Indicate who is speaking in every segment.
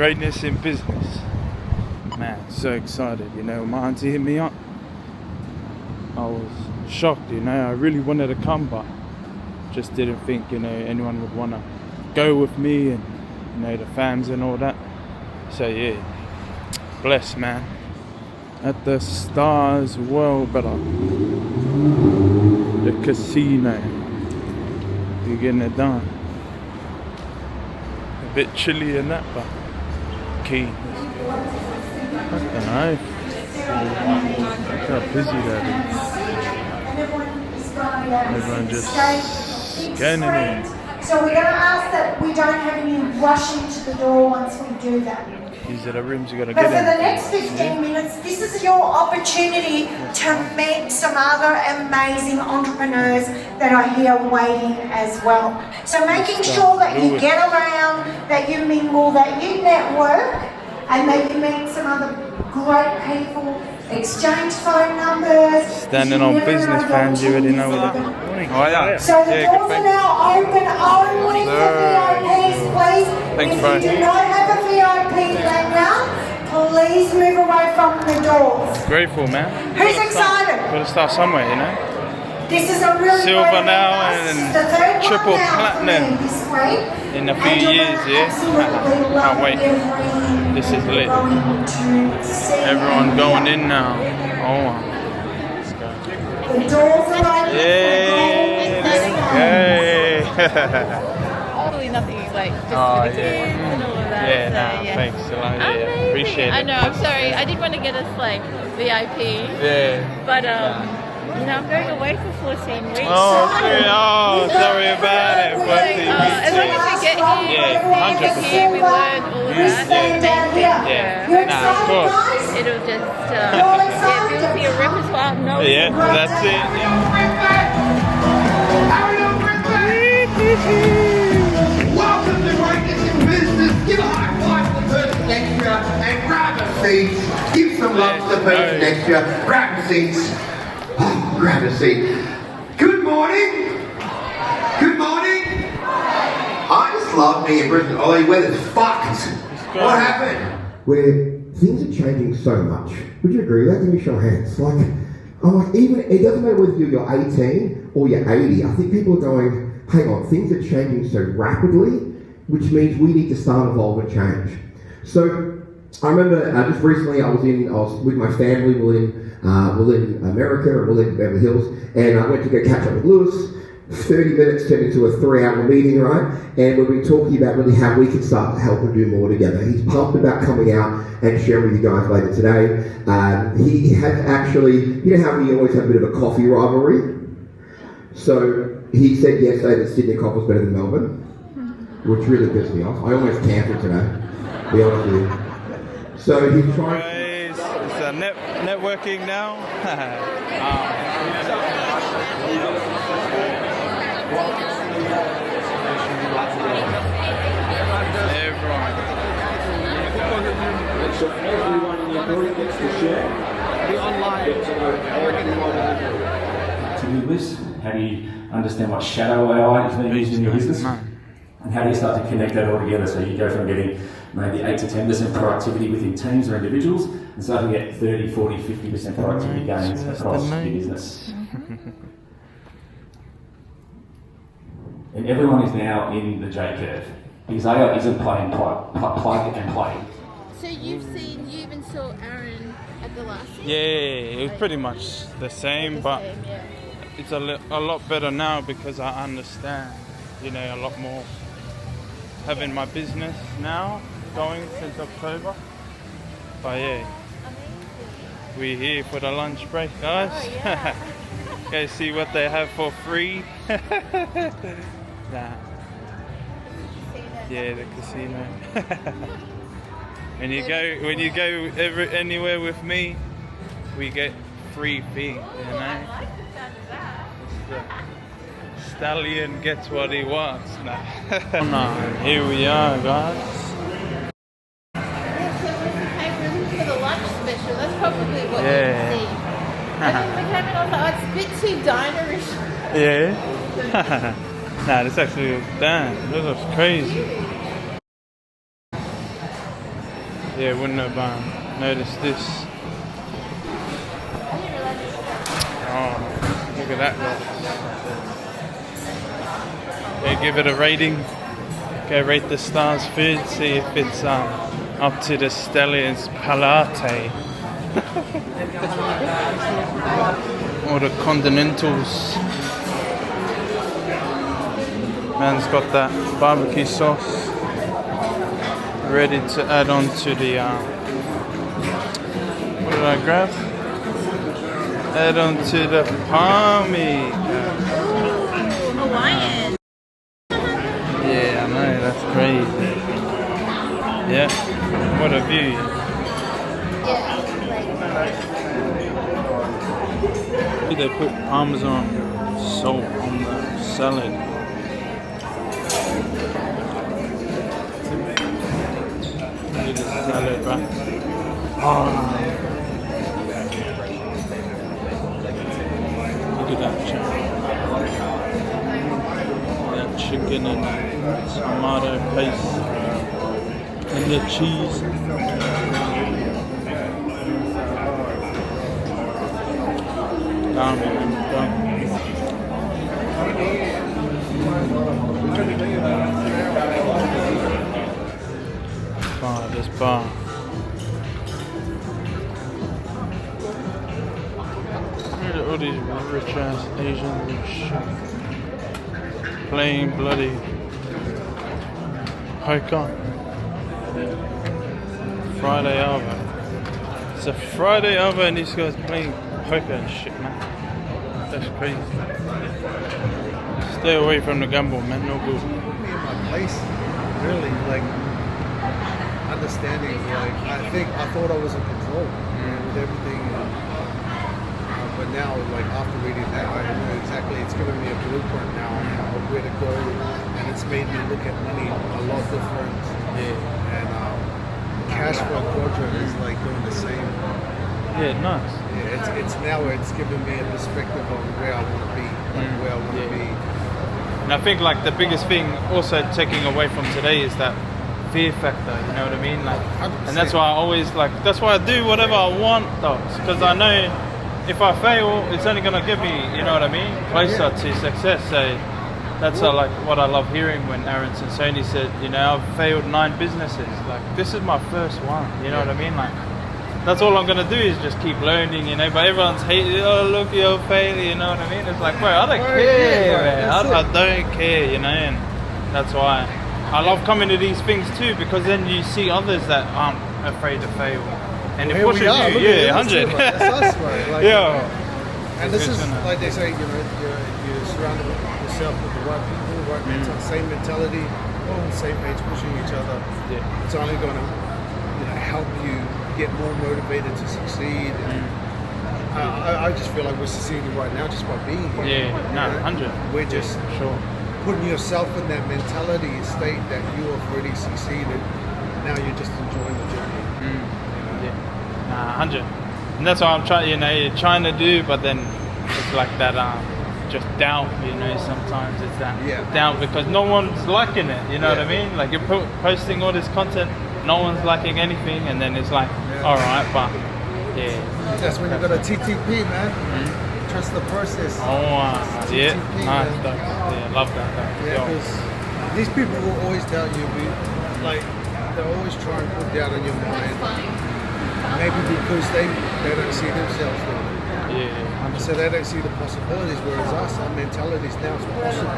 Speaker 1: greatness in business. Man, so excited, you know. My auntie hit me up. I was shocked, you know. I really wanted to come, but just didn't think, you know, anyone would want to go with me and, you know, the fans and all that. So yeah, blessed, man. At the Stars World Better, the casino. You're getting it done. A bit chilly and that, but keen. I don't know. Look how busy that is. Everyone just scanning in.
Speaker 2: So we're going to ask that we don't have any rushing to the door once we do that.
Speaker 1: These are the rooms you got to
Speaker 2: But
Speaker 1: get
Speaker 2: for
Speaker 1: in.
Speaker 2: the next 15 minutes, this is your opportunity to meet some other amazing entrepreneurs that are here waiting as well. So making sure that you get around, that you mingle, that you network, and that you meet some other great people, exchange phone numbers.
Speaker 1: Standing on business fans, you already know what they're doing. Oh yeah.
Speaker 2: So the doors are now open only for VIPs, please.
Speaker 1: Thanks,
Speaker 2: if
Speaker 1: bro.
Speaker 2: you do not have a VIP lanyard, please move away from the doors.
Speaker 1: Grateful, man.
Speaker 2: Who's excited?
Speaker 1: Gotta start somewhere, you know.
Speaker 2: This is a really
Speaker 1: Silver
Speaker 2: great
Speaker 1: now
Speaker 2: event.
Speaker 1: and
Speaker 2: The third one
Speaker 1: triple
Speaker 2: now
Speaker 1: platinum
Speaker 2: for me this week.
Speaker 1: in a few
Speaker 2: And you're
Speaker 1: years,
Speaker 2: gonna
Speaker 1: yeah.
Speaker 2: absolutely love
Speaker 1: Can't wait.
Speaker 2: everything
Speaker 1: This is
Speaker 2: you're
Speaker 1: lit.
Speaker 2: going to see.
Speaker 1: Everyone going in now. Oh, let's go.
Speaker 2: The doors are open.
Speaker 1: Yay!
Speaker 3: Absolutely nothing like just
Speaker 1: Oh,
Speaker 3: for the
Speaker 1: yeah.
Speaker 3: kids and all of that.
Speaker 1: Yeah,
Speaker 3: so,
Speaker 1: nah, thanks a lot. Yeah,
Speaker 3: Amazing.
Speaker 1: appreciate it.
Speaker 3: I know. I'm sorry. I did want to get us like VIP,
Speaker 1: Yeah.
Speaker 3: but you know, I'm going away for 14 weeks.
Speaker 1: Oh, sorry about it.
Speaker 3: As long as we get here,
Speaker 1: Yeah,
Speaker 3: we see, we learn all of that.
Speaker 1: Yeah. Nah, of course.
Speaker 3: It'll just build your repertoire.
Speaker 1: Yeah, that's it.
Speaker 4: Welcome to Greatness in Business. Give a high five to the person next to you and grab a seat. Give some love to the person next to you. Grab a seat. Grab a seat. Good morning. Good morning. I just love being in Brisbane. Oh, the weather's fucked. What happened? Where things are changing so much. Would you agree with that? Give me a show of hands. Even it doesn't matter whether you're 18 or you're 80. I think people are going, hang on, things are changing so rapidly, which means we need to start, evolve, and change. So I remember just recently I was with my family. We're in America, and we're in Beverly Hills, and I went to go catch up with Lewis. 30 minutes turned into a 3-hour meeting, right? And we've been talking about really how we can start to help and do more together. He's pumped about coming out and sharing with you guys later today. He has actually, you know how we always have a bit of a coffee rivalry? So he said yesterday that Sydney coffee was better than Melbourne, which really pissed me off. I almost cancelled today, to be honest with you. So he's trying...
Speaker 1: It's networking now.
Speaker 5: So everyone in the audience gets to share. The online gets to know everyone to do this. How do you understand what shadow AI is being used in your business? And how do you start to connect that all together? So you go from getting maybe 8 to 10% productivity within teams or individuals and start to get 30, 40, 50% productivity gains across your business. And everyone is now in the J curve. Because AI isn't playing plug and play.
Speaker 3: So you even saw Aaron at the last season?
Speaker 1: Yeah, it was pretty much the same, but it's a lot better now because I understand, you know, a lot more. Having my business now going since October. But yeah, we're here for the lunch break, guys.
Speaker 3: Oh, yeah.
Speaker 1: Go see what they have for free. Nah. Yeah, the casino. When you go anywhere with me, we get free fee, you know.
Speaker 3: I like the sound of that.
Speaker 1: Stallion gets what he wants. Nah. Here we are, guys.
Speaker 3: For the lunch special, that's probably what you see. I think we came in and I was like, oh, it's a bit too dinerish.
Speaker 1: Yeah. Nah, this actually looks damn. This looks crazy. yeah, wouldn't have noticed this. Oh, look at that. Okay, give it a rating. Okay, rate the stars food. See if it's up to the Stelli's Palate or the Continentals. Man's got that barbecue sauce ready to add on to the what did I grab? Add on to the palmy.
Speaker 3: Hawaiian.
Speaker 1: Yeah, I know, that's crazy. Yeah, what a view. They put Parmesan salt on the salad. Look at the salad, right? Oh. Look at that chicken. That chicken and tomato paste. And the cheese. Down, down. Bar, this bar. Look at all these rich ass Asians and shit. Playing bloody poker. Friday over. It's a Friday over and these guys playing poker and shit, man. That's crazy. Stay away from the gamble, man. No good.
Speaker 6: Me in my place, really, like understanding. Like I thought I was in control with everything, but now, like after reading that, I know exactly. It's given me a blueprint now of where to go, and it's made me look at money a lot different.
Speaker 1: Yeah.
Speaker 6: And cash for a quadrant is like doing the same.
Speaker 1: Yeah, nice.
Speaker 6: Yeah, it's now it's given me a perspective on where I want to be, where I want to be.
Speaker 1: And I think like the biggest thing also taking away from today is that fear factor, you know what I mean? Like,
Speaker 6: 100%.
Speaker 1: and that's why I always that's why I do whatever I want though, because I know if I fail, it's only gonna get me, you know what I mean, closer to success. So that's like what I love hearing when Aaron Sansoni said, you know, I've failed 9 businesses. Like this is my first one, you know what I mean? Like that's all I'm gonna do is just keep learning, you know. But everyone's hating, oh look, you're failing, you know what I mean? It's like, bro, I don't care, man. I don't care, you know. And that's why I love coming to these things too, because then you see others that aren't afraid to fail, and it pushes you. Yeah, 100.
Speaker 6: That's us, right? Like,
Speaker 1: Yeah.
Speaker 6: And this is like they say, you know, you're surrounded yourself with the right people, right same mentality, all on the same page, pushing each other.
Speaker 1: Yeah.
Speaker 6: It's only going to, you know, help you get more motivated to succeed. And I just feel like we're succeeding right now just by being here.
Speaker 1: Yeah, no, 100.
Speaker 6: We're just
Speaker 1: Sure.
Speaker 6: putting yourself in that mentality state that you have already succeeded. Now you're just enjoying the journey.
Speaker 1: Yeah. Nah, 100. And that's what I'm trying, you know, trying to do, but then it's like that, just doubt, you know, sometimes it's that doubt because no one's liking it, you know what I mean? Like you're posting all this content, no one's liking anything, and then it's like, all right, but
Speaker 6: that's when you got a TTP, man. Trust the process.
Speaker 1: Oh, yeah,
Speaker 6: TTP,
Speaker 1: nice,
Speaker 6: man.
Speaker 1: yeah, love that.
Speaker 6: Yeah, because these people will always tell you, like, they'll always try and put doubt in your mind. Maybe because they don't see themselves doing it.
Speaker 1: Yeah,
Speaker 6: so they don't see the possibilities, whereas us, our mentalities now is possible.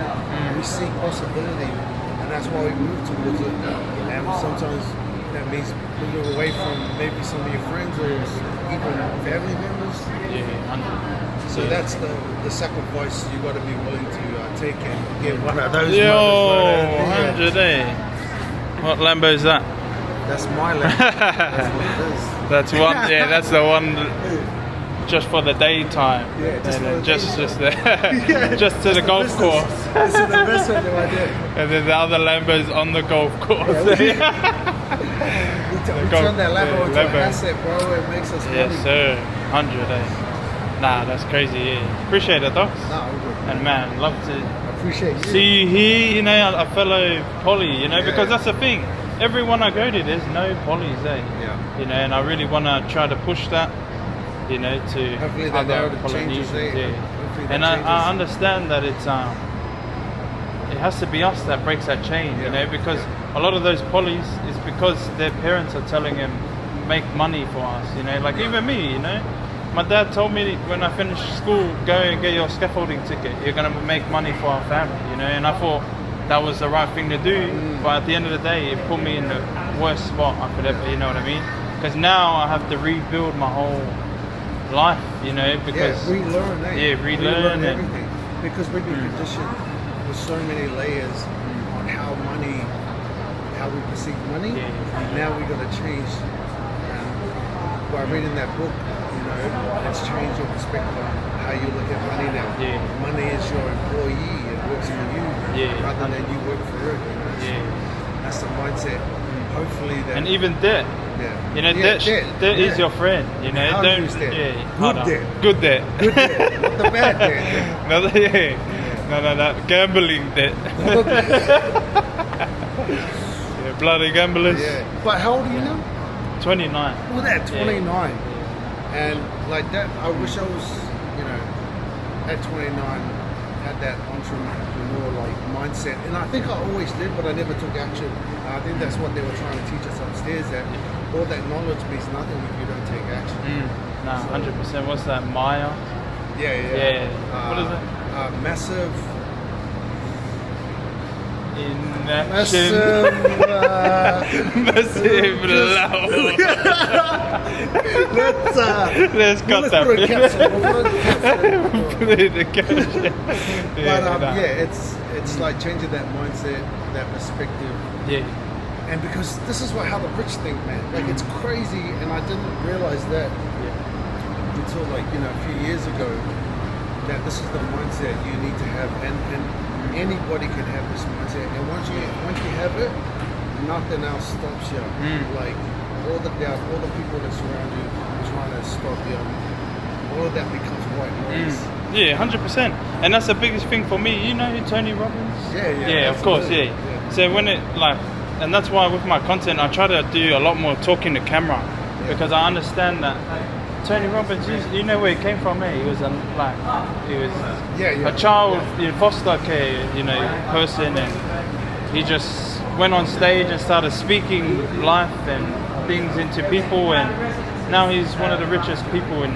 Speaker 6: We see possibility, and that's why we move towards it. And sometimes that means moving away from maybe some of your friends or even family members. So that's the sacrifice you got to be willing to take and get one of those.
Speaker 1: Yo, 100, eh? What Lambo is that?
Speaker 6: That's my Lambo. That's what it is.
Speaker 1: That's one. Yeah, that's the one. Just for the daytime.
Speaker 6: Yeah,
Speaker 1: just to the golf course.
Speaker 6: It's an investment right there.
Speaker 1: And then the other Lambo's on the golf course.
Speaker 6: We turn that Lambo into an asset, bro. It makes us money.
Speaker 1: Yes, sir. 100, eh? Nah, that's crazy, yeah. Appreciate it, Docs.
Speaker 6: Nah, all good.
Speaker 1: And man, love to
Speaker 6: appreciate you.
Speaker 1: see you here, you know, a fellow poly, you know, because that's the thing. everyone I go to, there's no polys, eh?
Speaker 6: Yeah.
Speaker 1: You know, and I really want to try to push that, you know, to
Speaker 6: Hopefully that
Speaker 1: other
Speaker 6: narrative changes,
Speaker 1: Polynesians.
Speaker 6: eh?
Speaker 1: Yeah.
Speaker 6: Hopefully that
Speaker 1: And I
Speaker 6: changes.
Speaker 1: understand that it has to be us that breaks that chain, you know, because a lot of those polys is because their parents are telling them make money for us, you know, like even me, you know. My dad told me when I finished school, go and get your scaffolding ticket. You're gonna make money for our family, you know. And I thought that was the right thing to do, but at the end of the day, it put me in the worst spot I could ever, you know what I mean? Because now I have to rebuild my whole life, you know, because
Speaker 6: relearn, eh?
Speaker 1: yeah, relearn and-
Speaker 6: everything. Because we've been conditioned with so many layers on how we perceive money.
Speaker 1: Yeah.
Speaker 6: Now we've got to change. By reading that book, you know, it's changed your perspective on how you look at money now.
Speaker 1: Yeah.
Speaker 6: Money is your employee; it works for you,
Speaker 1: Yeah.
Speaker 6: rather than you work for it. You know?
Speaker 1: Yeah.
Speaker 6: That's the mindset. Hopefully that.
Speaker 1: And even debt.
Speaker 6: Yeah.
Speaker 1: You know,
Speaker 6: Yeah,
Speaker 1: debt is
Speaker 6: yeah.
Speaker 1: your friend. You know,
Speaker 6: How
Speaker 1: don't.
Speaker 6: use debt?
Speaker 1: Yeah,
Speaker 6: Good
Speaker 1: hold on.
Speaker 6: debt.
Speaker 1: Good debt.
Speaker 6: Good debt, not the bad debt.
Speaker 1: No, yeah. No, gambling debt. Yeah, bloody gamblers.
Speaker 6: Yeah. But how old are you now?
Speaker 1: 29.
Speaker 6: Well, that 29, and like that. I wish I was, you know, at 29, had that entrepreneur like mindset, and I think I always did, but I never took action. I think that's what they were trying to teach us upstairs. That all that knowledge means nothing if you don't take action.
Speaker 1: No, 100%. What's that, Maya?
Speaker 6: Yeah.
Speaker 1: What is it?
Speaker 6: Massive.
Speaker 1: Inaction. Massive love. Let's cut
Speaker 6: Let's
Speaker 1: that.
Speaker 6: put a capsule. We'll put a capsule.
Speaker 1: Put it in the caption.
Speaker 6: But it's like changing that mindset, that perspective.
Speaker 1: Yeah.
Speaker 6: And because this is how the rich think, man. Like it's crazy, and I didn't realize that until like a few years ago. That this is the mindset you need to have, and anybody can have this mindset. And once you have it, nothing else stops you. Like all the doubt, all the people that surround you trying to stop you, all of that becomes white noise.
Speaker 1: Yeah, 100%. And that's the biggest thing for me. You know who Tony Robbins?
Speaker 6: Yeah,
Speaker 1: of course,
Speaker 6: absolutely.
Speaker 1: yeah. So when it and that's why with my content I try to do a lot more talking to camera because I understand that Tony Robbins, you know where he came from, eh? He was a child in foster care, person, and he just went on stage and started speaking life and things into people, and now he's one of the richest people in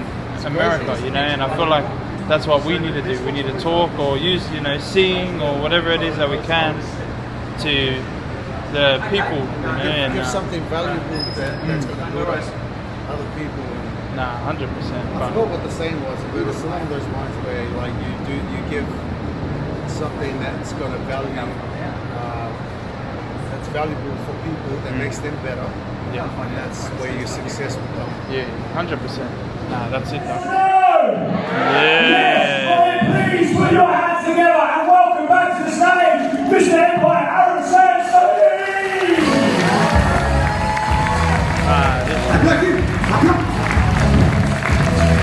Speaker 1: America, and I feel like that's what we need to do. We need to talk or use, seeing or whatever it is that we can to the people,
Speaker 6: give something valuable that's going to build us, other people.
Speaker 1: Nah, 100%.
Speaker 6: I forgot what the saying was, but it's along those lines where like you give something that's going to value, that's valuable for people, that makes them better.
Speaker 1: Yeah.
Speaker 6: And that's where your success will come.
Speaker 1: Yeah, 100%. Nah, that's it. Though.
Speaker 7: Please put your hands together and welcome back to the stage, Mr. Empire, Aaron Sansoni!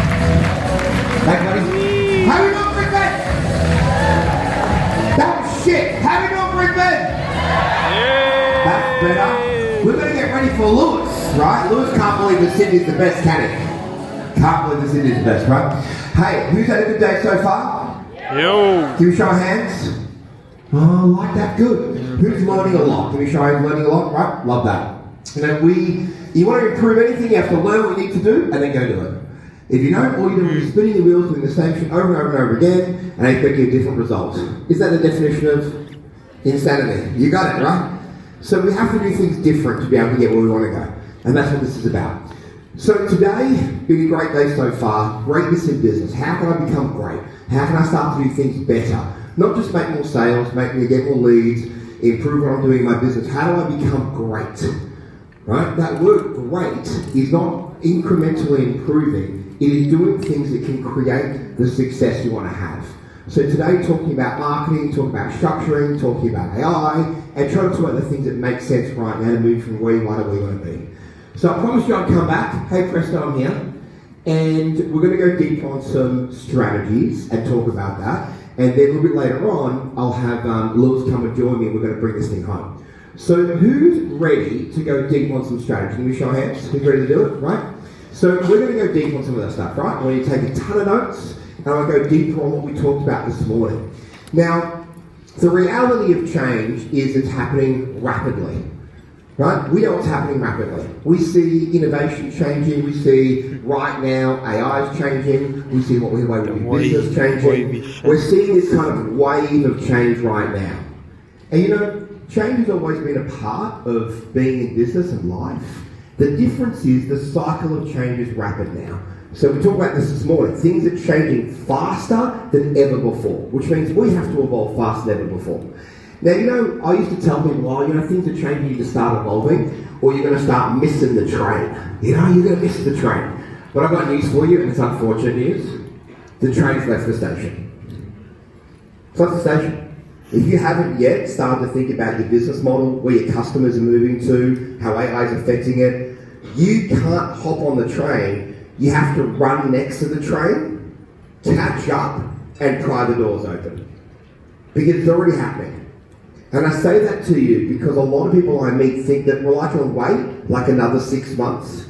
Speaker 4: Hey, buddy. How we doing, Big Ben? That was shit. How we doing, Big Ben? That's better. We're going to get ready for Lewis, right? Lewis can't believe that Sydney's the best, can he? Can't believe that Sydney's the best, right? Hey, who's had a good day so far?
Speaker 1: Yo.
Speaker 4: Can we show our hands? Oh, like that. Good. Who's learning a lot? Can we show hands learning a lot? Right? Love that. You want to improve anything, you have to learn what you need to do and then go do it. If you don't, all you're doing is spinning the wheels, doing the same shit over and over and over again, and expecting a different result. Is that the definition of insanity? You got it, right? So we have to do things different to be able to get where we want to go. And that's what this is about. So today, been a great day so far. Greatness in business. How can I become great? How can I start to do things better? Not just make more sales, make me get more leads, improve what I'm doing in my business. How do I become great? Right? That word great is not incrementally improving. It is doing things that can create the success you want to have. So today, talking about marketing, talking about structuring, talking about AI, and trying to talk about the things that make sense right now to move from where you are to where you want to be. So I promised you I'd come back. Hey Presto, I'm here. And we're going to go deep on some strategies and talk about that. And then a little bit later on, I'll have Lewis come and join me and we're going to bring this thing home. So who's ready to go deep on some strategy? Can we show hands? Who's ready to do it, right? So we're going to go deep on some of that stuff, right? I want you to take a ton of notes, and I want to go deeper on what we talked about this morning. Now, the reality of change is it's happening rapidly, right? We know what's happening rapidly. We see innovation changing. We see right now AI is changing. We see what we do business changing. We're seeing this kind of wave of change right now. And you know, change has always been a part of being in business and life. The difference is the cycle of change is rapid now. So we talked about this morning. Things are changing faster than ever before, which means we have to evolve faster than ever before. Now, you know, I used to tell people, well, you know, things are changing, you need to start evolving, or you're going to start missing the train. You know, you're going to miss the train. But I've got news for you, and it's unfortunate news. The train's left the station. It's left the station. If you haven't yet started to think about your business model, where your customers are moving to, how AI is affecting it, you can't hop on the train. You have to run next to the train, catch up, and pry the doors open. Because it's already happening. And I say that to you because a lot of people I meet think that, well, I can wait like another 6 months.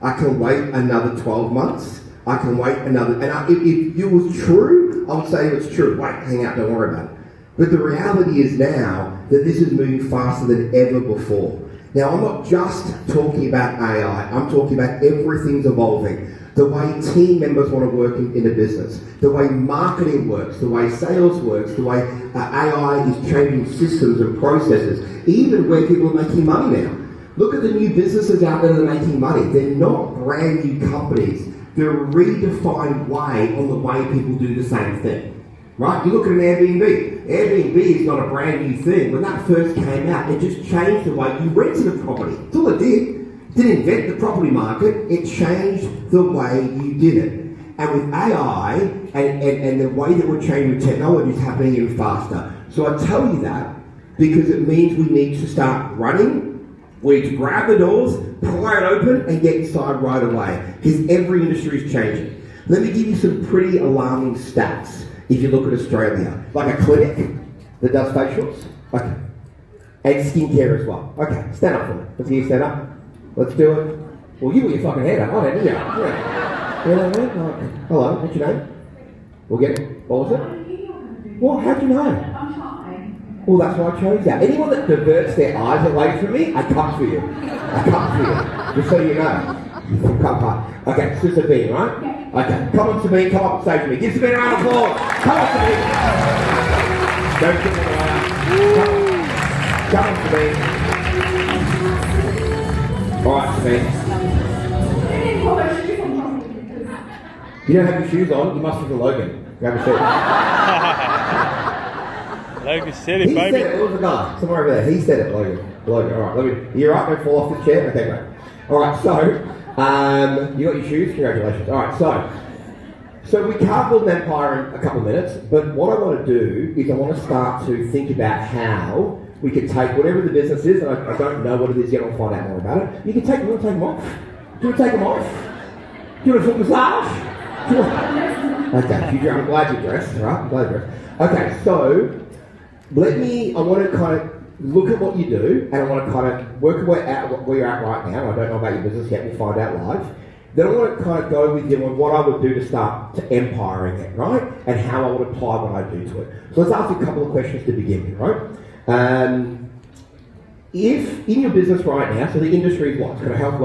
Speaker 4: I can wait another 12 months. I can wait another... And if it was true, I would say it was true. Wait, hang out, don't worry about it. But the reality is now that this is moving faster than ever before. Now, I'm not just talking about AI. I'm talking about everything's evolving. The way team members want to work in a business, the way marketing works, the way sales works, the way AI is changing systems and processes, even where people are making money now. Look at the new businesses out there that are making money. They're not brand new companies. They're a redefined way on the way people do the same thing. Right? You look at an Airbnb. Airbnb is not a brand new thing. When that first came out, it just changed the way you rented a property. That's all it did. It didn't invent the property market. It changed the way you did it. And with AI and the way that we're changing with technology is happening even faster. So I tell you that because it means we need to start running. We need to grab the doors, pry it open, and get inside right away. Because every industry is changing. Let me give you some pretty alarming stats. If you look at Australia, like a clinic that does facials, okay, and skincare as well. Okay, stand up for me. Let's hear you stand up. Let's do it. Well, you put your fucking head up, I didn't you? Yeah. You know what I mean? Like, hello, what's your name? We'll get it. What was it? Well, how'd you know? Well, that's why I chose that. Anyone that diverts their eyes away from me, I come for you. I come for you. Just so you know. Come on. Okay, it's just a bean, right? Okay, come on Sabine, come up and stage with me. Give Sabine a round of applause. Come on Sabine. Don't get me around. Come on Sabine. Alright Sabine. You don't have your shoes on, you must have the Logan. Grab a seat.
Speaker 1: Logan said it,
Speaker 4: baby. He said it, what was the guy? Somewhere over there. He said it, Logan. Alright, you're right, don't fall off this chair? Okay, great. Alright, so... you got your shoes? Congratulations. Alright, so we can't build an empire in a couple of minutes, but what I want to do is I want to start to think about how we can take whatever the business is, and I don't know what it is yet, I'll find out more about it. You can take them off. Do you want to take them off? Do you want a foot massage? Okay, I'm glad you're dressed, right? I'm glad you're dressed. Okay, so I want to kind of look at what you do, and I want to kind of work where you're at right now. I don't know about your business yet, we'll find out live. Then I want to kind of go with you on what I would do to start to empiring it, right? And how I would apply what I do to it. So let's ask a couple of questions to begin with, right? If in your business right now, so the industry is what? It's kind of health,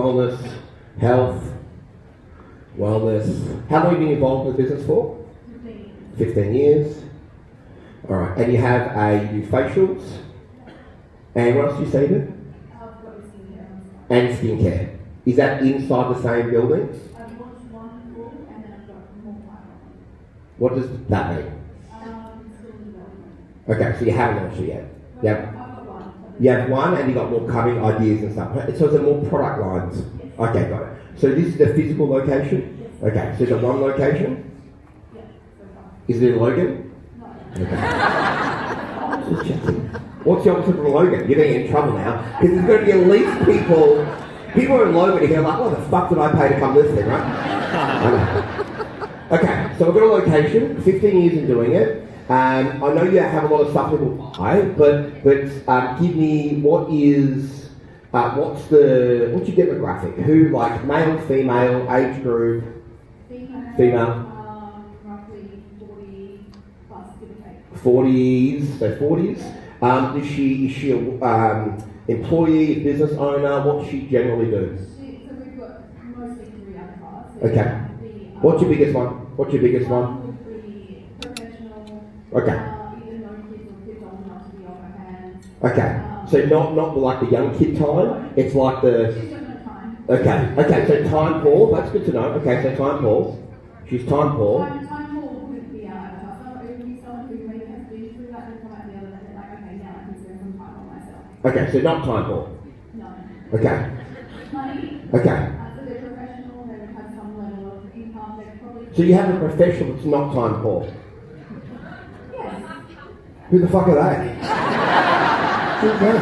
Speaker 4: wellness. How long have you been involved in the business for? 15 years. All right, and you do facials. And what else do you say to? And skincare. Is that inside the same building?
Speaker 8: I've launched one before and then I've got more pipeline.
Speaker 4: What does that mean?
Speaker 8: Still development.
Speaker 4: Okay, so you haven't launched it yet.
Speaker 8: I've got one.
Speaker 4: You have one and you've got more coming ideas and stuff. So is there more product lines?
Speaker 8: Yes.
Speaker 4: Okay, got it. So this is the physical location?
Speaker 8: Yes.
Speaker 4: Okay, so is it one location?
Speaker 8: Yeah, so far.
Speaker 4: Is it in Logan?
Speaker 8: No.
Speaker 4: Okay. Just checking. What's the opposite from Logan? You're going to get in trouble now. Because there's going to be at least people are in Logan here like, what the fuck did I pay to come this thing, right? Okay, so we've got a location, 15 years in doing it. I know you have a lot of stuff people buy, but give me what's your demographic? Who, like, male, female, age group? Female.
Speaker 8: Roughly 40 plus, give or take.
Speaker 4: 40s, so 40s. Is she a employee, business owner? What does she generally do?
Speaker 8: So we've got mostly 3 avatars. So
Speaker 4: Okay. What's your biggest one? What's your biggest one?
Speaker 8: Would be professional.
Speaker 4: Okay.
Speaker 8: Either no kids or kids old enough to be on her hands.
Speaker 4: Okay. So not like the young kid time. It's like the.
Speaker 8: She's got no time.
Speaker 4: Okay. So time Paul. That's good to know. Okay. So time Paul. She's time Paul.
Speaker 8: Time Paul wouldn't be our avatar. So it would be someone who maybe has been through that and come out the other end and like, okay, now I can spend some time on myself.
Speaker 4: Okay. So not time Paul.
Speaker 8: No.
Speaker 4: Okay.
Speaker 8: Money.
Speaker 4: Okay.
Speaker 8: So they're professional, they would have some level of income, they're probably...
Speaker 4: So you have a professional that's not time Paul.
Speaker 8: Yes.
Speaker 4: Who the fuck are they? Who's that?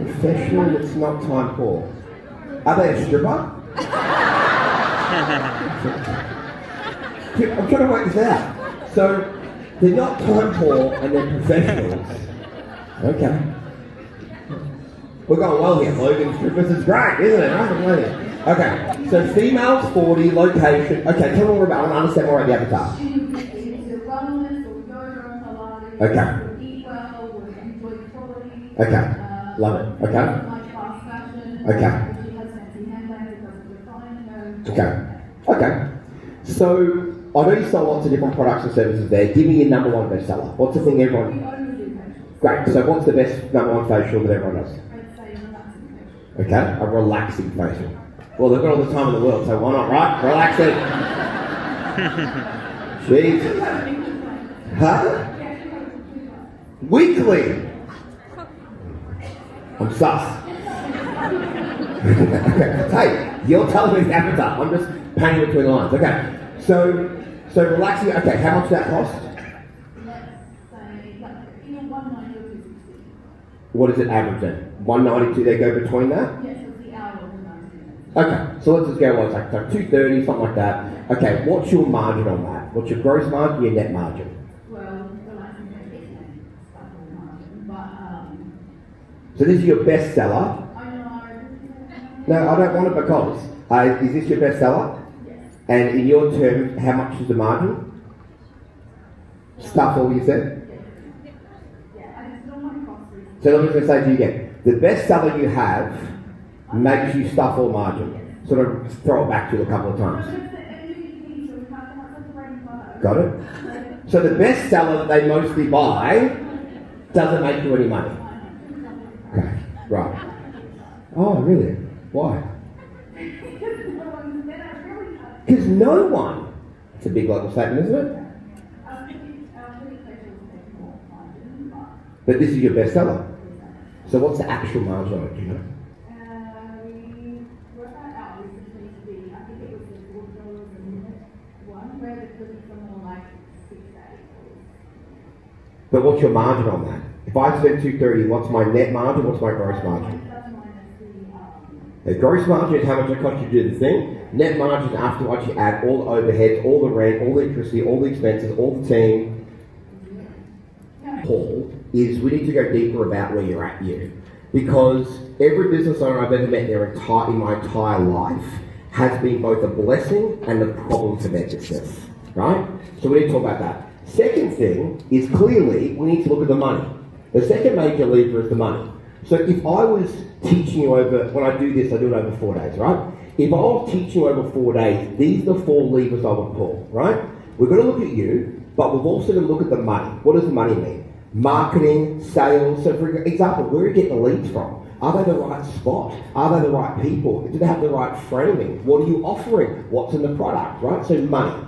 Speaker 4: Professional that's not time Paul. Are they a stripper? I'm trying to work this out. So they're not time Paul and they're professionals. Okay. We're going well here, Logan. Strippers is great, isn't it? Okay. So females 40, location. Okay, tell me more about. I want to understand more about the avatar.
Speaker 8: She's into wellness or yoga or Pilates.
Speaker 4: Okay.
Speaker 8: Would eat well, would enjoy quality.
Speaker 4: Okay. Love it. Okay.
Speaker 8: Like fast fashion.
Speaker 4: Okay.
Speaker 8: She has fancy handbags, it doesn't define her.
Speaker 4: Okay. So I know you sell lots of different products and services there. Give me your number one bestseller. What's the thing everyone?
Speaker 8: We only do facials.
Speaker 4: Great. So what's the best number one facial that everyone does?
Speaker 8: I'd say relaxing facial.
Speaker 4: Okay. A relaxing facial. Well, they've got all the time in the world, so why not, right? Relaxing. Jeez. Huh? Weekly. I'm sus. Hey, you're telling me the avatar. I'm just painting between lines. Okay. So relaxing. Okay. How much does that cost?
Speaker 8: Let's say, like, either 190 or 260.
Speaker 4: What is it average then? 192. They go between that.
Speaker 8: Yes, it's the hour of the 90 minutes.
Speaker 4: Okay, so let's just go like 230, something like that. Okay, what's your margin on that? What's your gross margin, your net margin?
Speaker 8: Well, relaxing facial is stuff on the margin, but
Speaker 4: So this is your best seller.
Speaker 8: I know.
Speaker 4: No, I don't want it because. Is this your best seller?
Speaker 8: Yes.
Speaker 4: And in your terms, how much is the margin? Stuff all you said?
Speaker 8: Yeah, I just don't want to cost reasons.
Speaker 4: So let me just say to you again, the best seller you have makes you stuff all margin. Sort of throw it back to you a couple of times. Got it? So the best seller that they mostly buy doesn't make you any money. Okay, right. Oh, really? Why? Because no one. It's a big local statement, isn't it? But this is your best seller. So what's the actual margin on it, do you know?
Speaker 8: We worked that out recently to be, I think it was the $4 a minute one, where the cookies are more like 6 to 8.
Speaker 4: But what's your margin on that? If I spend 230, what's my net margin? What's my gross margin?
Speaker 8: That's minus
Speaker 4: The gross margin is how much it costs you to do the thing. Net margin is after what you add all the overheads, all the rent, all the electricity, all the expenses, all the team. Paul, is we need to go deeper about where you're at here. Because every business owner I've ever met in my entire life has been both a blessing and a problem for their business. Right? So we need to talk about that. Second thing is clearly we need to look at the money. The second major lever is the money. So if I was teaching you over, when I do this, I do it over 4 days, right? If I was teaching you over 4 days, these are the 4 levers I would pull, right? We're going to look at you, but we've also going to look at the money. What does the money mean? Marketing, sales. So for example, where are you getting the leads from? Are they the right spot? Are they the right people? Do they have the right framing? What are you offering? What's in the product, right? So money.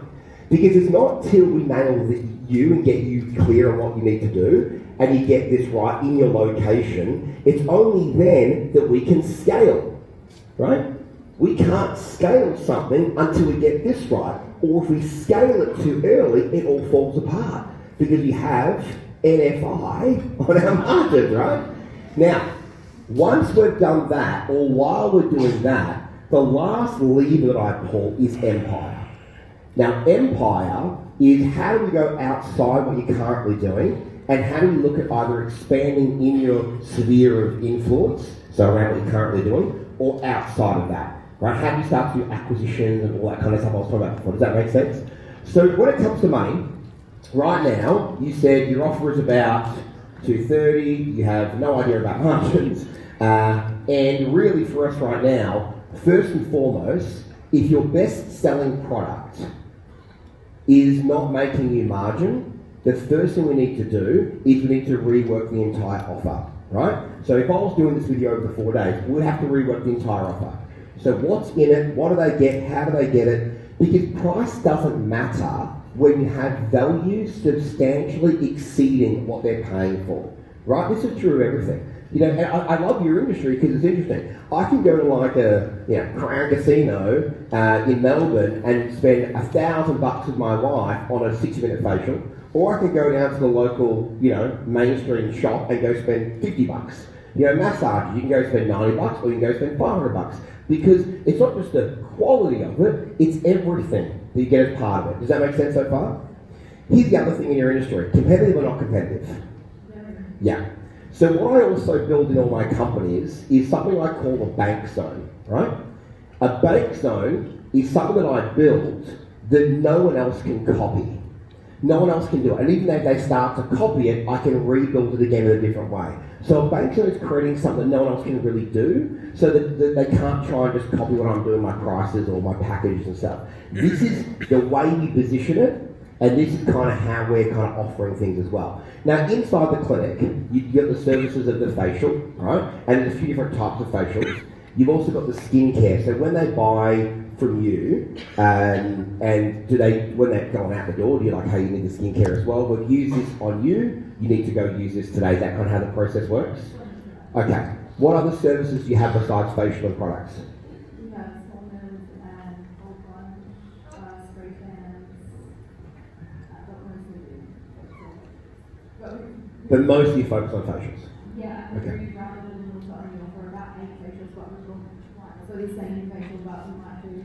Speaker 4: Because it's not till we nail you and get you clear on what you need to do, and you get this right in your location, it's only then that we can scale, right? We can't scale something until we get this right. Or if we scale it too early, it all falls apart. Because we have NFI on our margins, right? Now, once we've done that, or while we're doing that, the last lever that I pull is empire. Now, empire is how do we go outside what you're currently doing, and how do we look at either expanding in your sphere of influence, so around what you're currently doing, or outside of that, right? How do you start to do acquisitions and all that kind of stuff I was talking about before? Does that make sense? So when it comes to money, right now, you said your offer is about 230, you have no idea about margins, and really for us right now, first and foremost, if your best-selling product is not making you margin, the first thing we need to do is we need to rework the entire offer, right? So if I was doing this with you over 4 days, we'd have to rework the entire offer. So what's in it, what do they get, how do they get it? Because price doesn't matter when you have value substantially exceeding what they're paying for, right? This is true of everything. You know, and I love your industry because it's interesting. I can go to like a Crown Casino in Melbourne and spend $1,000 with my wife on a 60-minute facial, or I can go down to the local, mainstream shop and go spend $50. Massage, you can go spend $90 or you can go spend $500 because it's not just the quality of it, it's everything that you get as part of it. Does that make sense so far? Here's the other thing in your industry, competitive or not competitive? Yeah. So what I also build in all my companies is something I call a bank zone, right? A bank zone is something that I build that no one else can copy. No one else can do it. And even if they start to copy it, I can rebuild it again in a different way. So a bank zone is creating something that no one else can really do, so that they can't try and just copy what I'm doing, my prices or my packages and stuff. This is the way you position it, and this is kind of how we're kind of offering things as well. Now, inside the clinic, you get the services of the facial, right? And there's a few different types of facials. You've also got the skincare. So when they buy from you, and when they're going out the door, do you like, hey, you need the skincare as well? We've used this on you. You need to go use this today. Is that kind of how the process works? Okay. What other services do you have besides facial and products?
Speaker 8: We have hormones and cold plunge, spray tans,
Speaker 4: But mostly you focus on facials.
Speaker 8: yeah,
Speaker 4: Okay.
Speaker 8: we rather than look at only offer about 8 facials, but we look like, so the same facial, but we might do,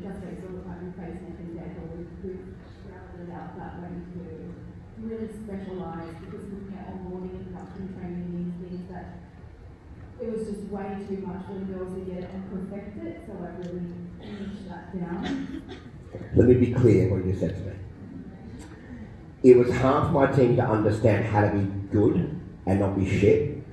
Speaker 8: just facial, we might do face, neck and neck, or we've rounded it out that way to really specialise, because looking at onboarding and production training, these things that it was just way too much for the girls to get it and perfect it, so I really niched that down.
Speaker 4: Let me be clear what you said to me. It was hard for my team to understand how to be good and not be shit.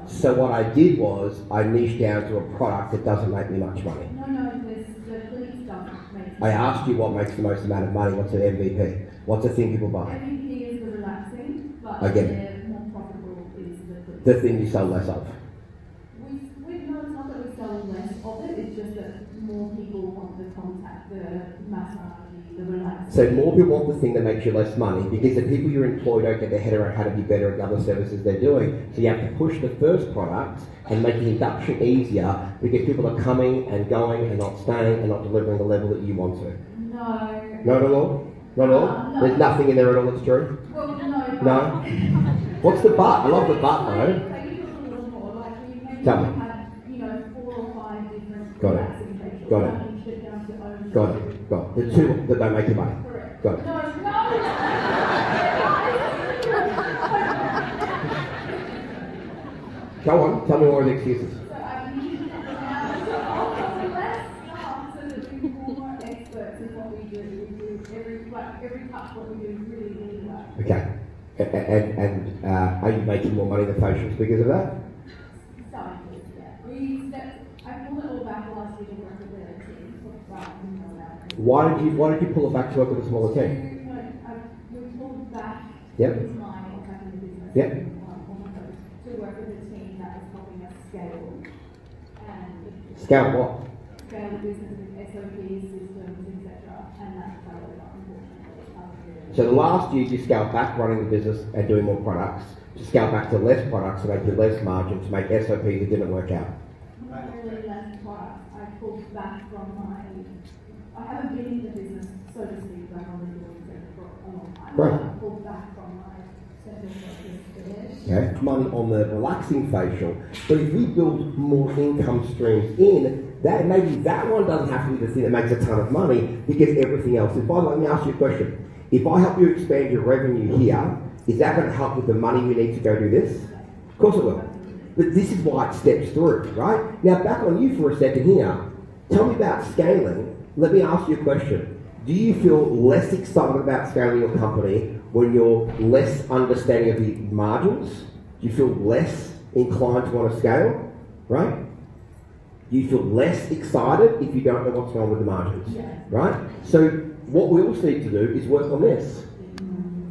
Speaker 4: So what I did was I niched down to a product that doesn't make me much money.
Speaker 8: No, the clinic stuff makes
Speaker 4: I asked you what makes the most amount of money. What's an MVP? What's the thing people buy?
Speaker 8: MVP is the relaxing, but
Speaker 4: I get it.
Speaker 8: the more profitable is the clinic.
Speaker 4: The thing you sell less of.
Speaker 8: We know it's not that we sell less of it, it's just that more people want the contact, the massage, the relaxing.
Speaker 4: So more people want the thing that makes you less money because the people you employ don't get their head around how to be better at the other services they're doing. So you have to push the first product and make the induction easier because people are coming and going and not staying and not delivering the level that you want to.
Speaker 8: No.
Speaker 4: Not at all? Not at all?
Speaker 8: No.
Speaker 4: There's nothing in there at all that's true?
Speaker 8: Well, no.
Speaker 4: No? What's the but? I love the but though. Tell me.
Speaker 8: Had, 4 or 5 different
Speaker 4: Got it.
Speaker 8: relaxing facials.
Speaker 4: Got it.
Speaker 8: I think that down to only
Speaker 4: Got it. Got it. The two that don't make you money.
Speaker 8: Correct.
Speaker 4: Got it. Go on. Tell me more of the excuses.
Speaker 8: So I need also less staff so that we're more experts in what we do. We do every touch what we do really, really well.
Speaker 4: Okay. And are you making more money than facials because of that?
Speaker 8: Starting to, yeah. I pulled it all back last year to work with the team.
Speaker 4: Why did you pull it back to work with a smaller team?
Speaker 8: We pulled back
Speaker 4: Yep.
Speaker 8: with my back in the business.
Speaker 4: Yep.
Speaker 8: To work with a team that is helping us scale. And
Speaker 4: Scale what?
Speaker 8: scale the business with SOPs, systems, etc. And that's how we got, unfortunately.
Speaker 4: So the last year you scaled back running the business and doing more products, to scale back to less products to make you less margin, to make SOPs that didn't work out.
Speaker 8: Not really less products. I pulled back from I haven't been in the business, so to speak, like on the doing for a long time.
Speaker 4: Right.
Speaker 8: I pulled back from my center focus there.
Speaker 4: Okay. Money on the relaxing facial, but if we build more income streams in, that maybe that one doesn't have to be the thing that makes a ton of money because everything else is. By the way, let me ask you a question. If I help you expand your revenue here, is that going to help with the money we need to go do this? Of course it will. But this is why it steps through, right? Now back on you for a second here. Tell me about scaling. Let me ask you a question. Do you feel less excited about scaling your company when you're less understanding of the margins? Do you feel less inclined to want to scale, right? Do you feel less excited if you don't know what's going on with the margins, right? So what we also need to do is work on this.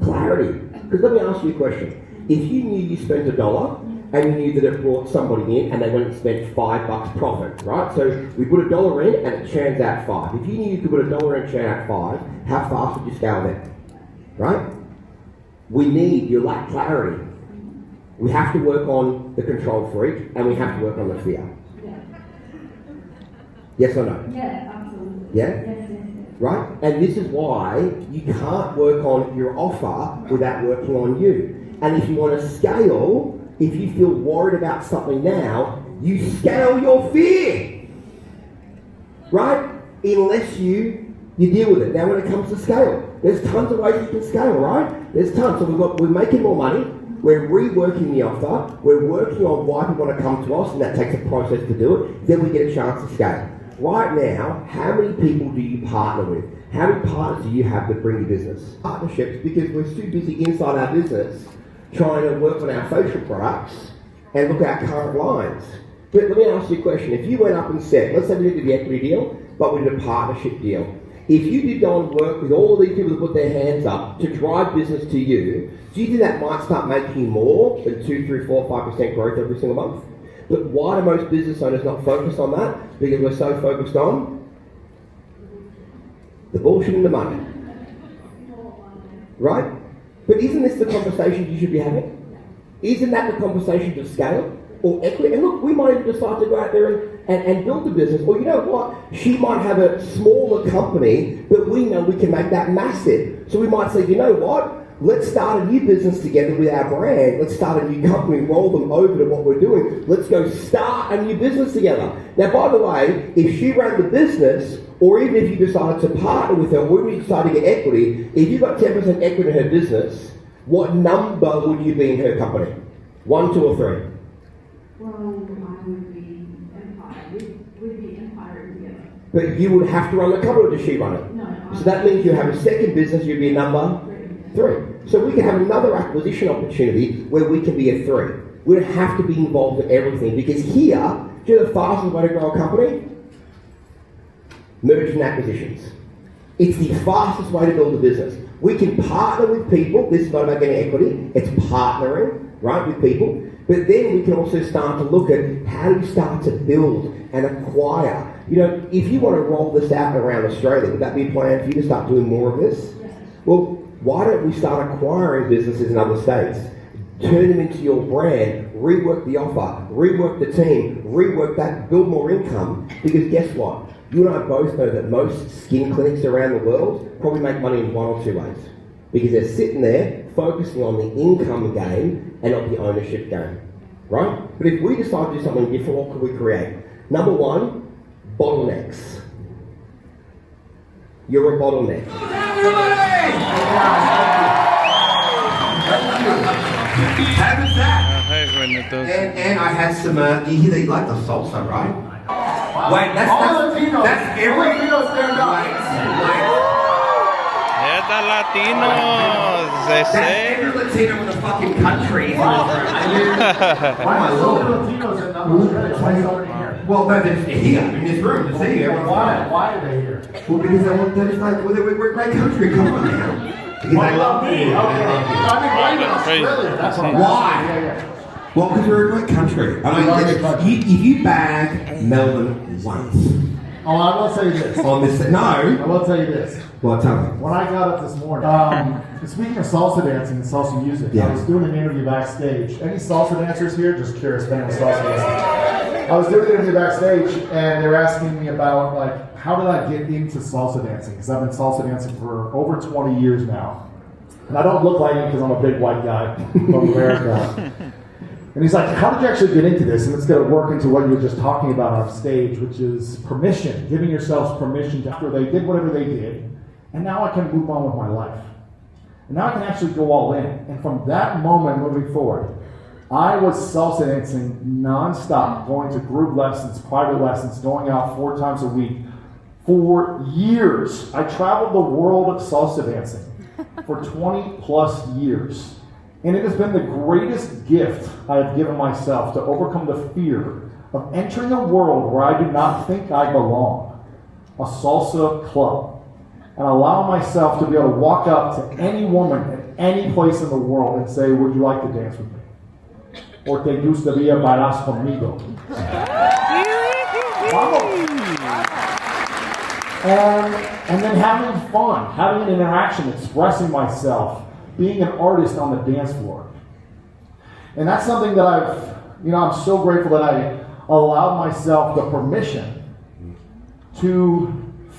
Speaker 4: Clarity. Because let me ask you a question. If you knew you spent $1 and you knew that it brought somebody in and they went and spent $5 profit, right? So we put $1 in and it churns out 5. If you knew you could put $1 in and churn out 5, how fast would you scale then? Right? You lack clarity. We have to work on the control freak and we have to work on the fear. Yes or no?
Speaker 8: Yeah, absolutely.
Speaker 4: Yeah?
Speaker 8: Yes.
Speaker 4: Right? And this is why you can't work on your offer without working on you. And if you want to scale, if you feel worried about something now, you scale your fear. Right? Unless you deal with it. Now when it comes to scale, there's tons of ways you can scale, right? There's tons. So we're making more money, we're reworking the offer, we're working on why people want to come to us, and that takes a process to do it, then we get a chance to scale. Right now, how many people do you partner with? How many partners do you have that bring you business? Partnerships, because we're too busy inside our business trying to work on our social products and look at our current lines. But let me ask you a question. If you went up and said, let's say we did the equity deal, but we did a partnership deal. If you did go and work with all of these people that put their hands up to drive business to you, do you think that might start making you more than 2, 3, 4, 5% growth every single month? But why do most business owners not focus on that? Because we're so focused on the bullshit and the money. Right? But isn't this the conversation you should be having? Isn't that the conversation to scale or equity? And look, we might even decide to go out there and build a business. Or you know what? She might have a smaller company, but we know we can make that massive. So we might say, you know what? Let's start a new business together with our brand. Let's start a new company, roll them over to what we're doing. Let's go start a new business together. Now, by the way, if she ran the business, or even if you decided to partner with her, or even if you decided to get equity, if you got 10% equity in her business, what number would you be in her company? 1, 2, or 3?
Speaker 8: Well, I would be Empire. We'd be Empire together.
Speaker 4: But you would have to run the company, or does she run it?
Speaker 8: No.
Speaker 4: So that means you have a second business, you'd be number 3. So we can have another acquisition opportunity where we can be a 3. We don't have to be involved in everything, because here, do you know the fastest way to grow a company? Mergers and acquisitions. It's the fastest way to build a business. We can partner with people. This is not about getting equity. It's partnering, right, with people. But then we can also start to look at how do we start to build and acquire. You know, if you want to roll this out around Australia, would that be a plan for you to start doing more of this? Well, why don't we start acquiring businesses in other states? Turn them into your brand, rework the offer, rework the team, rework that, build more income. Because guess what? You and I both know that most skin clinics around the world probably make money in 1 or 2 ways. Because they're sitting there focusing on the income game and not the ownership game. Right? But if we decide to do something different, what could we create? Number 1, bottlenecks. You're a bottleneck. How was that?
Speaker 1: I hate when it does.
Speaker 4: And I had some, you hear that you like the salsa, right? Wait, that's every Latino stand up.
Speaker 1: Yeah, the Latinos, they
Speaker 4: That's
Speaker 1: say.
Speaker 4: every Latino in the fucking country. Oh my lord. Well, no, they're here in this room. They're here.
Speaker 9: Why are they here?
Speaker 4: Well, because they're just like, well, we're a great country. Come on now. Because they love me.
Speaker 9: Okay. I think right in Australia. That's why.
Speaker 4: Why? Well, because we're a great country. I mean, if you bag Melbourne once.
Speaker 9: Oh, I will tell you this.
Speaker 4: On this, no.
Speaker 9: I will tell you this.
Speaker 4: Well, tell me.
Speaker 9: When I got up this morning, speaking of salsa dancing and salsa music,
Speaker 4: Yeah.
Speaker 9: I was doing an interview backstage. Any salsa dancers here? Just curious if anyone salsa dancing. I was doing an interview backstage, and they were asking me about, like, how did I get into salsa dancing? Because I've been salsa dancing for over 20 years now. And I don't look like it because I'm a big white guy from America. And he's like, how did you actually get into this? And it's going to work into what you were just talking about on stage, which is permission, giving yourselves permission to, after they did whatever they did, and now I can move on with my life. And now I can actually go all in. And from that moment moving forward, I was salsa dancing nonstop, going to group lessons, private lessons, going out 4 times a week for years. I traveled the world of salsa dancing for 20 plus years. And it has been the greatest gift I have given myself to overcome the fear of entering a world where I do not think I belong, a salsa club, and allow myself to be able to walk up to any woman at any place in the world and say, would you like to dance with me? Or te gustaría bailar conmigo? And then having fun, having an interaction, expressing myself, being an artist on the dance floor. And that's something that I'm so grateful that I allowed myself the permission to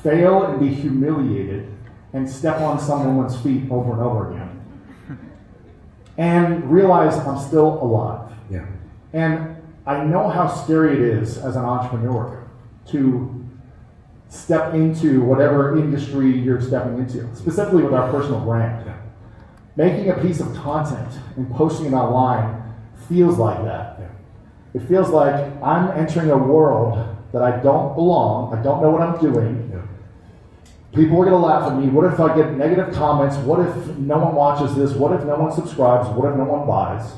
Speaker 9: fail and be humiliated and step on some woman's feet over and over again. And realize I'm still alive.
Speaker 4: Yeah.
Speaker 9: And I know how scary it is as an entrepreneur to step into whatever industry you're stepping into, specifically with our personal brand.
Speaker 4: Yeah.
Speaker 9: Making a piece of content and posting it online feels like that.
Speaker 4: Yeah.
Speaker 9: It feels like I'm entering a world that I don't belong, I don't know what I'm doing.
Speaker 4: Yeah.
Speaker 9: People are going to laugh at me. What if I get negative comments? What if no one watches this? What if no one subscribes? What if no one buys?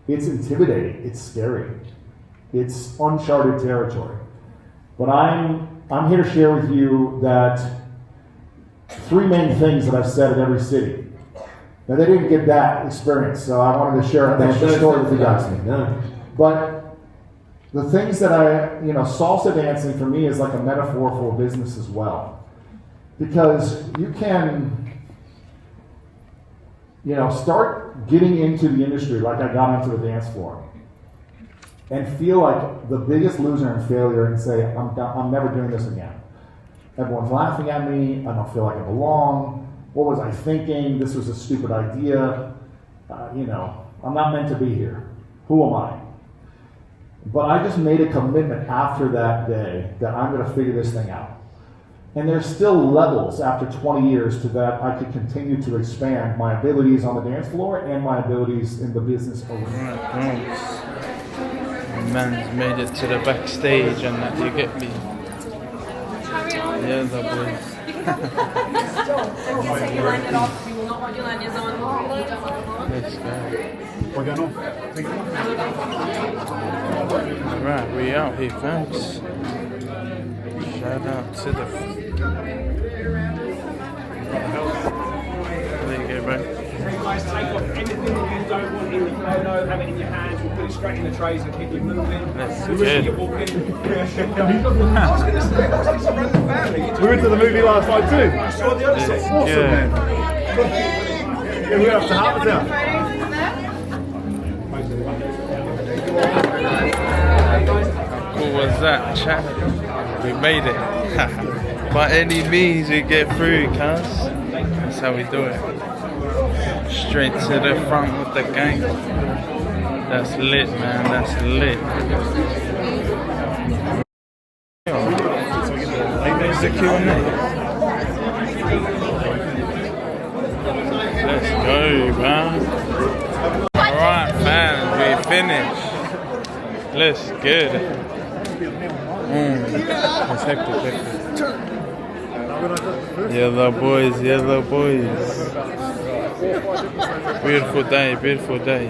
Speaker 9: It's intimidating. It's scary. It's uncharted territory. But I'm here to share with you that 3 main things that I've said at every city. Now, they didn't get that experience, so I wanted to share that story with you guys. But the things that salsa dancing for me is like a metaphor for business as well. Because you can, start getting into the industry like I got into the dance floor and feel like the biggest loser and failure and say, I'm never doing this again. Everyone's laughing at me. I don't feel like I belong. What was I thinking? This was a stupid idea. I'm not meant to be here. Who am I? But I just made a commitment after that day that I'm going to figure this thing out. And there's still levels after 20 years to that I could continue to expand my abilities on the dance floor and my abilities in the business arena.
Speaker 1: Right, nice. Man's made it to the backstage and that, you get me? Yeah, the boys. Let's go.
Speaker 6: We're going on.
Speaker 1: Right, we out here, folks. Shout out to the. There you go, bro.
Speaker 7: You guys take off anything you don't want in the photo, have it in your hands, we'll put it straight in the trays and keep you moving.
Speaker 1: That's
Speaker 7: You're
Speaker 1: good.
Speaker 7: you're walking. I was going to say, I was like, the family.
Speaker 6: We went to the movie last night too.
Speaker 7: I saw the other side.
Speaker 6: Awesome,
Speaker 1: Yeah.
Speaker 6: man. Yeah, we went up to Hartlepool.
Speaker 1: How cool was that, chat? We made it. By any means we get through, cuz. That's how we do it. Straight to the front with the gang. That's lit, man. That's lit. There's the Q&A. Let's go, man. Alright, man. We finished. Let's get it. That's hectic. Yeah, the boys. Yeah, the boys. Beautiful day. Beautiful day.